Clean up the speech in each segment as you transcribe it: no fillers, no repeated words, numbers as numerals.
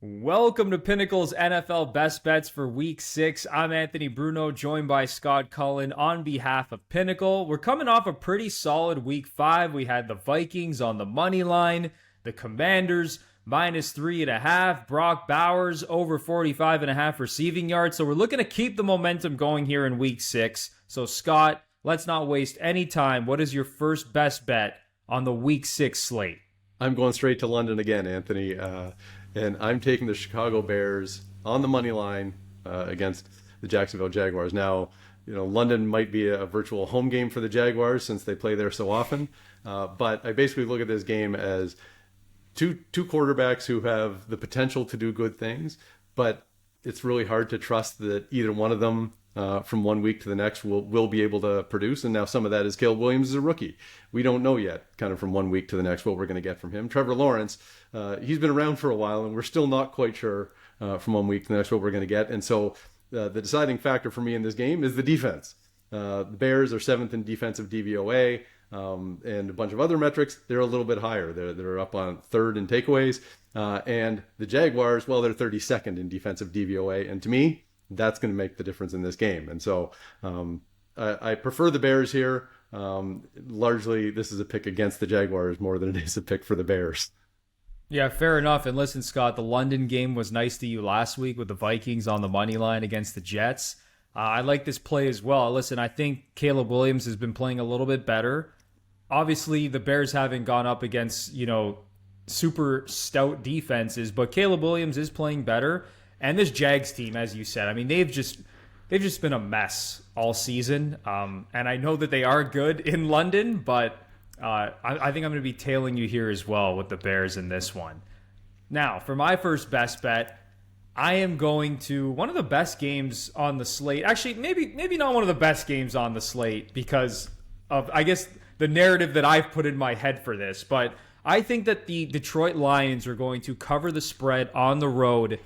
Welcome to Pinnacle's NFL Best Bets for Week 6. I'm Anthony Bruno, joined by Scott Cullen on behalf of Pinnacle. We're coming off a pretty solid Week 5. We had the Vikings on the money line, the Commanders -3.5, Brock Bowers over 45.5 receiving yards. So we're looking to keep the momentum going here in Week 6. So Scott, let's not waste any time. What is your first best bet on the Week 6 slate? I'm going straight to London again, Anthony. And I'm taking the Chicago Bears on the money line against the Jacksonville Jaguars. Now, London might be a virtual home game for the Jaguars since they play there so often. But I basically look at this game as two quarterbacks who have the potential to do good things, but it's really hard to trust that either one of them from one week to the next will be able to produce. And now some of that is Caleb Williams is a rookie. We don't know yet, kind of from one week to the next, what we're going to get from him. Trevor Lawrence, he's been around for a while, and we're still not quite sure from one week to the next what we're going to get. And so the deciding factor for me in this game is the defense. The Bears are 7th in defensive DVOA, and a bunch of other metrics. They're a little bit higher. They're up on 3rd in takeaways. And the Jaguars, well, they're 32nd in defensive DVOA. And to me, that's going to make the difference in this game. And so I prefer the Bears here. Largely, this is a pick against the Jaguars more than it is a pick for the Bears. Yeah, fair enough. And listen, Scott, the London game was nice to you last week with the Vikings on the money line against the Jets. I like this play as well. Listen, I think Caleb Williams has been playing a little bit better. Obviously, the Bears haven't gone up against, super stout defenses, but Caleb Williams is playing better. And this Jags team, as you said, I mean, they've just been a mess all season. And I know that they are good in London, but I think I'm going to be tailing you here as well with the Bears in this one. Now, for my first best bet, I am going to one of the best games on the slate. Actually, maybe not one of the best games on the slate because of, I guess, the narrative that I've put in my head for this. But I think that the Detroit Lions are going to cover the spread on the road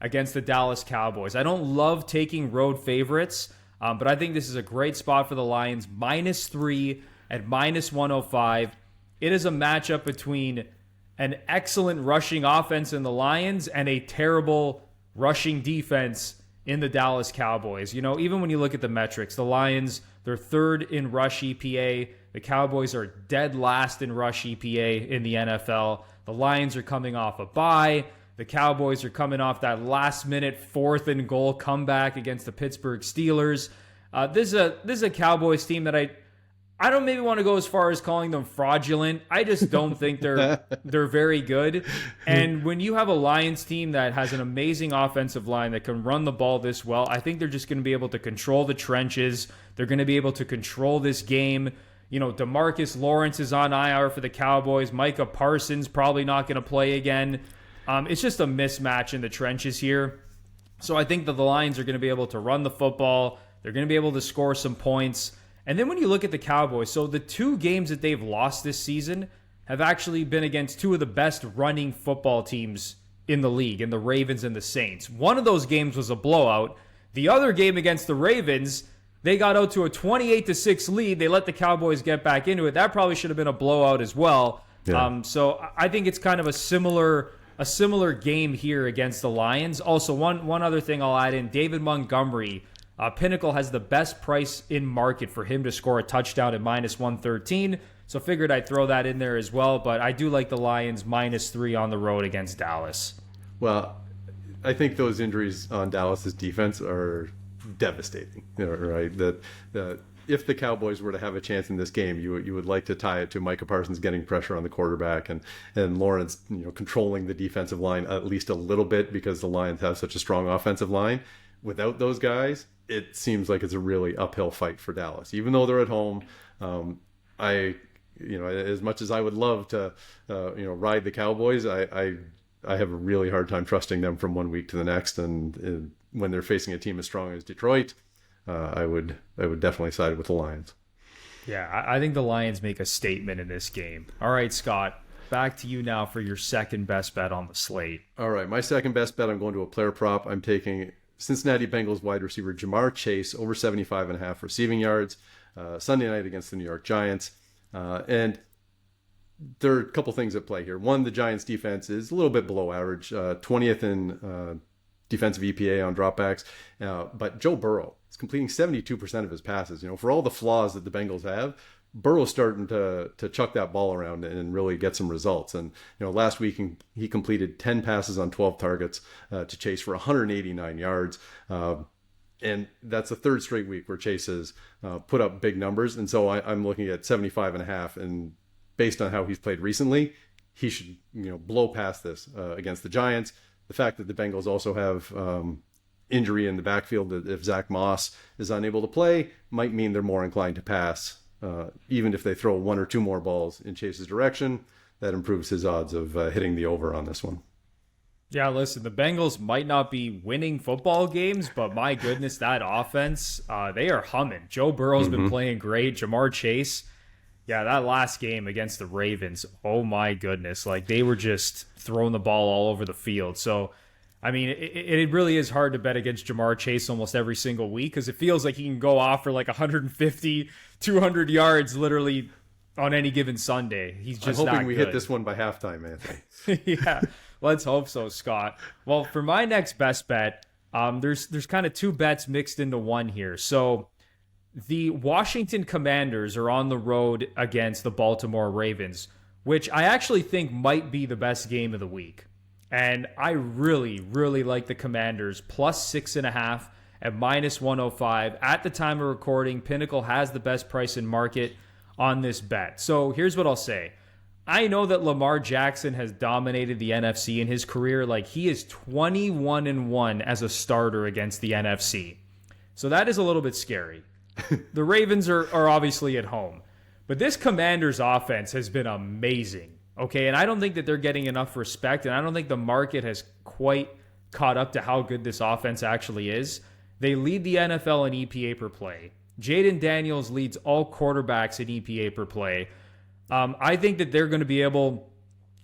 against the Dallas Cowboys. I don't love taking road favorites, but I think this is a great spot for the Lions. -3 at -105. It is a matchup between an excellent rushing offense in the Lions and a terrible rushing defense in the Dallas Cowboys. Even when you look at the metrics, the Lions, they're 3rd in rush EPA. The Cowboys are dead last in rush EPA in the NFL. The Lions are coming off a bye. The Cowboys are coming off that last-minute 4th and goal comeback against the Pittsburgh Steelers. This is a Cowboys team that I don't maybe want to go as far as calling them fraudulent. I just don't think they're very good. And when you have a Lions team that has an amazing offensive line that can run the ball this well, I think they're just going to be able to control the trenches. They're going to be able to control this game. DeMarcus Lawrence is on IR for the Cowboys. Micah Parsons probably not going to play again. It's just a mismatch in the trenches here. So I think that the Lions are going to be able to run the football. They're going to be able to score some points. And then when you look at the Cowboys, so the 2 games that they've lost this season have actually been against 2 of the best running football teams in the league, in the Ravens and the Saints. One of those games was a blowout. The other game against the Ravens, they got out to a 28-6 lead. They let the Cowboys get back into it. That probably should have been a blowout as well. Yeah. So I think it's kind of a similar game here against the Lions. Also, one other thing I'll add in, David Montgomery, Pinnacle has the best price in market for him to score a touchdown at -113. So figured I'd throw that in there as well. But I do like the Lions -3 on the road against Dallas. Well, I think those injuries on Dallas's defense are devastating, right? That if the Cowboys were to have a chance in this game, you would like to tie it to Micah Parsons getting pressure on the quarterback and Lawrence, controlling the defensive line at least a little bit because the Lions have such a strong offensive line. Without those guys, it seems like it's a really uphill fight for Dallas, even though they're at home. As much as I would love to, ride the Cowboys, I have a really hard time trusting them from one week to the next. And when they're facing a team as strong as Detroit, I would definitely side with the Lions. Yeah, I think the Lions make a statement in this game. All right, Scott, back to you now for your second best bet on the slate. All right, my second best bet, I'm going to a player prop. I'm taking Cincinnati Bengals wide receiver Jamar Chase over 75.5 receiving yards Sunday night against the New York Giants. And there are a couple things at play here. One, the Giants defense is a little bit below average, 20th in defensive EPA on dropbacks. But Joe Burrow is completing 72% of his passes. For all the flaws that the Bengals have, Burrow's starting to chuck that ball around and really get some results. And last week he completed 10 passes on 12 targets to Chase for 189 yards. And that's the third straight week where Chase has put up big numbers. And so I'm looking at 75.5, and based on how he's played recently, he should blow past this against the Giants. The fact that the Bengals also have injury in the backfield, that if Zach Moss is unable to play, might mean they're more inclined to pass. Even if they throw one or two more balls in Chase's direction, that improves his odds of hitting the over on this one. Yeah, listen, the Bengals might not be winning football games, but my goodness, that offense, they are humming. Joe Burrow's been playing great. Jamar Chase, yeah, that last game against the Ravens, oh my goodness. Like, they were just throwing the ball all over the field. So, I mean, it really is hard to bet against Jamar Chase almost every single week because it feels like he can go off for like 150, 200 yards literally on any given Sunday. He's just I'm hoping we good. hit this one by halftime, Anthony. Yeah, let's hope so, Scott. Well, for my next best bet, there's kind of two bets mixed into one here. So the Washington Commanders are on the road against the Baltimore Ravens, which I actually think might be the best game of the week. And I really, really like the Commanders plus 6.5 at minus 105. At the time of recording, Pinnacle has the best price in market on this bet. So here's what I'll say. I know that Lamar Jackson has dominated the NFC in his career. Like, he is 21-1 as a starter against the NFC. So that is a little bit scary. The Ravens are obviously at home. But this Commanders offense has been amazing. Okay, and I don't think that they're getting enough respect, and I don't think the market has quite caught up to how good this offense actually is. They lead the NFL in EPA per play. Jaden Daniels leads all quarterbacks in EPA per play. I think that they're going to be able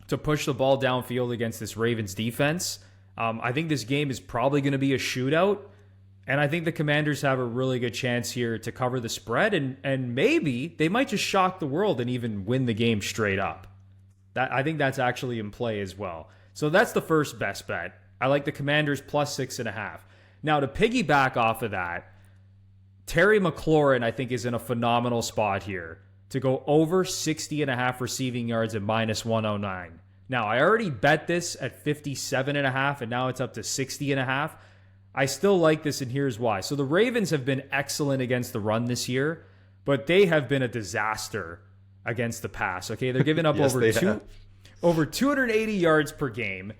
to push the ball downfield against this Ravens defense. I think this game is probably going to be a shootout, and I think the Commanders have a really good chance here to cover the spread, and maybe they might just shock the world and even win the game straight up. I think that's actually in play as well. So that's the first best bet. I like the Commanders plus 6.5. Now, to piggyback off of that, Terry McLaurin, I think, is in a phenomenal spot here to go over 60.5 receiving yards at minus 109. Now, I already bet this at 57.5, and now it's up to 60.5. I still like this, and here's why. So the Ravens have been excellent against the run this year, but they have been a disaster against the pass. Okay, they're giving up Yes, over 280 yards per game.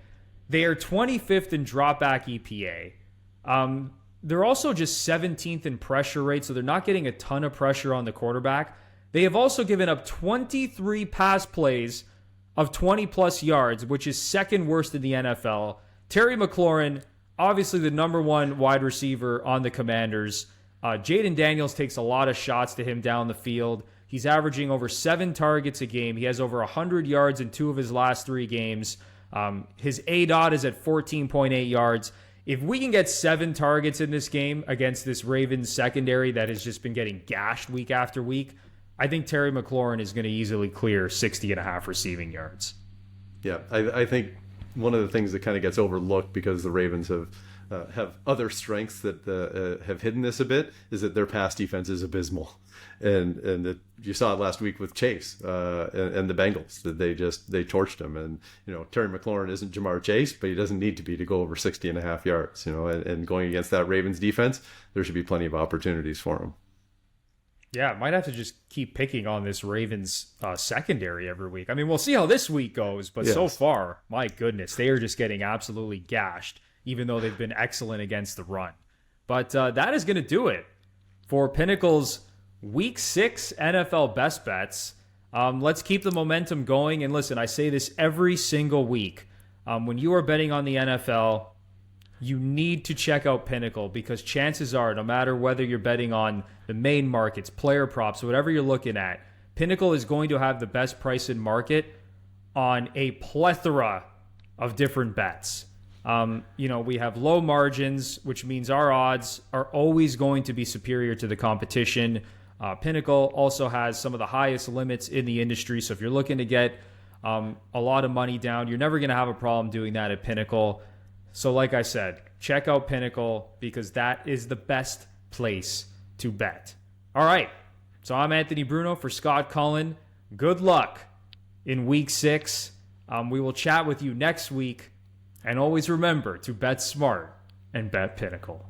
They are 25th in dropback EPA. They're also just 17th in pressure rate, so they're not getting a ton of pressure on the quarterback. They have also given up 23 pass plays of 20-plus yards, which is second worst in the NFL. Terry McLaurin, obviously the number one wide receiver on the Commanders. Jaden Daniels takes a lot of shots to him down the field. He's averaging over 7 targets a game. He has over 100 yards in 2 of his last 3 games. His ADOT is at 14.8 yards. If we can get 7 targets in this game against this Ravens secondary that has just been getting gashed week after week, I think Terry McLaurin is going to easily clear 60.5 receiving yards. Yeah, I think one of the things that kind of gets overlooked because the Ravens have other strengths that have hidden this a bit is that their pass defense is abysmal. And you saw it last week with Chase and the Bengals, that they torched him. And Terry McLaurin isn't Jamar Chase, but he doesn't need to be to go over 60.5 yards. And going against that Ravens defense, there should be plenty of opportunities for him. Yeah, might have to just keep picking on this Ravens secondary every week. I mean, we'll see how this week goes, but so far, my goodness, they are just getting absolutely gashed, even though they've been excellent against the run. But that is going to do it for Pinnacle's Week 6 NFL Best Bets. Let's keep the momentum going. And listen, I say this every single week. When you are betting on the NFL, you need to check out Pinnacle, because chances are, no matter whether you're betting on the main markets, player props, whatever you're looking at, Pinnacle is going to have the best price in market on a plethora of different bets. We have low margins, which means our odds are always going to be superior to the competition. Pinnacle also has some of the highest limits in the industry. So if you're looking to get a lot of money down, you're never going to have a problem doing that at Pinnacle. So like I said, check out Pinnacle because that is the best place to bet. All right. So I'm Anthony Bruno for Scott Cullen. Good luck in week 6. We will chat with you next week. And always remember to bet smart and bet Pinnacle.